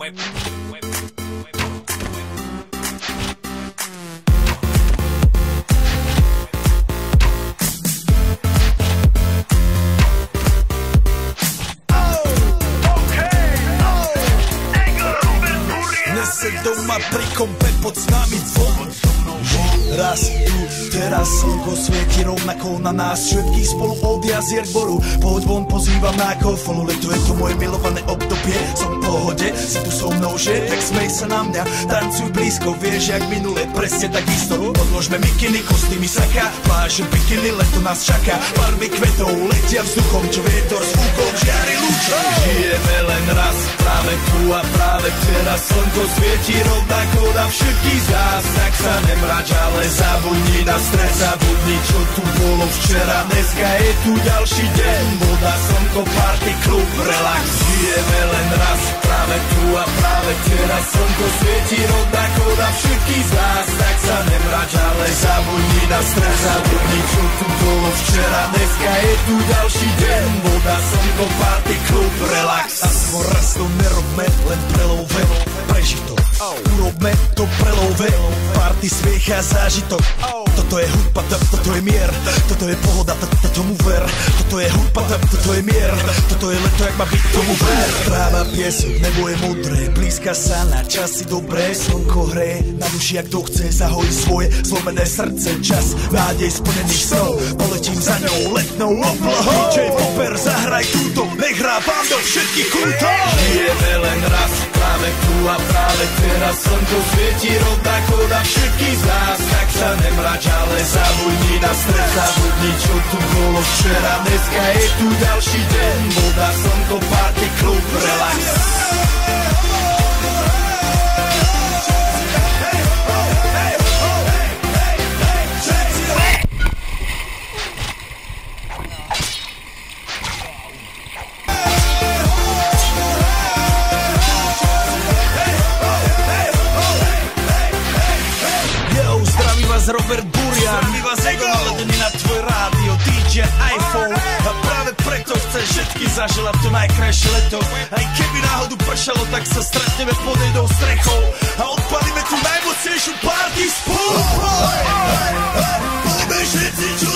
Nese doma pri kompe pod s nami zvon. Raz tu, teraz slnko svieti rovnako na nás všetkých spolu od jazier k boru. Poď von, pozývam na kofonu, leto je to moje milované obdobie. Som v pohode, si tu so mnou, že? Tak smej sa na mňa, tancuj blízko, vieš jak minule, presne takisto. Odložme mikiny, kostýmy saka, pláže bikiny, leto nás čaká. Barvy kvetov letia vzduchom, čo vietor s fúkom žiari lúčom. Žijeme len raz, práve tu a práve teraz slnko svieti rovnako na všetkých z nás. Tak sa nemrač, ale zabudni na stres, zabudni čo tu bolo včera. Dneska je tu ďalší deň, voda, slnko, party, klub, relax. Žijeme len raz, práve tu a práve teraz slnko svieti rovnako na všetkých z nás. Tak sa nemrač, ale zabudni na stres, zabudni čo tu bolo včera. Dneska je tu ďalší deň, voda, slnko, party, klub, relax. Aspoň raz to nerobme, len prelove, preži to. Urobme to prelove, party, smiech a zážitok. Toto je hudba, toto je mier, toto je pohoda, tomu ver. Toto je hudba, toto je mier, toto je leto, jak má byť, tomu ver. Tráva, piesok, nebo je modré, blízka sa na časy dobré. Slnko hreje na duši, jak to chce, zahojí svoje zlomené srdce. Čas nádej splnených snov, poletím za ňou letnou oblohou. DJ Popper, zahraj túto, nech hrá vám do všetkých kútov. Žijeme len raz, práve tu a práve teraz slnko svieti rovnako na všetkých z nás. Tak sa nemrač, ale zabudni na stres, zabudni čo tu bolo včera. Dneska je tu ďalší deň, voda, slnko, party, klub, relax. Robert Burian, my vás naladený na tvoj rádio, DJ iPhone. A práve preto chceš všetky zaželať to najkrajšie leto. Aj keby náhodu pršalo, tak sa stretneme pod jednou strechou a odpalíme tú najmocnejšiu party spolu. Poďme všetci, čo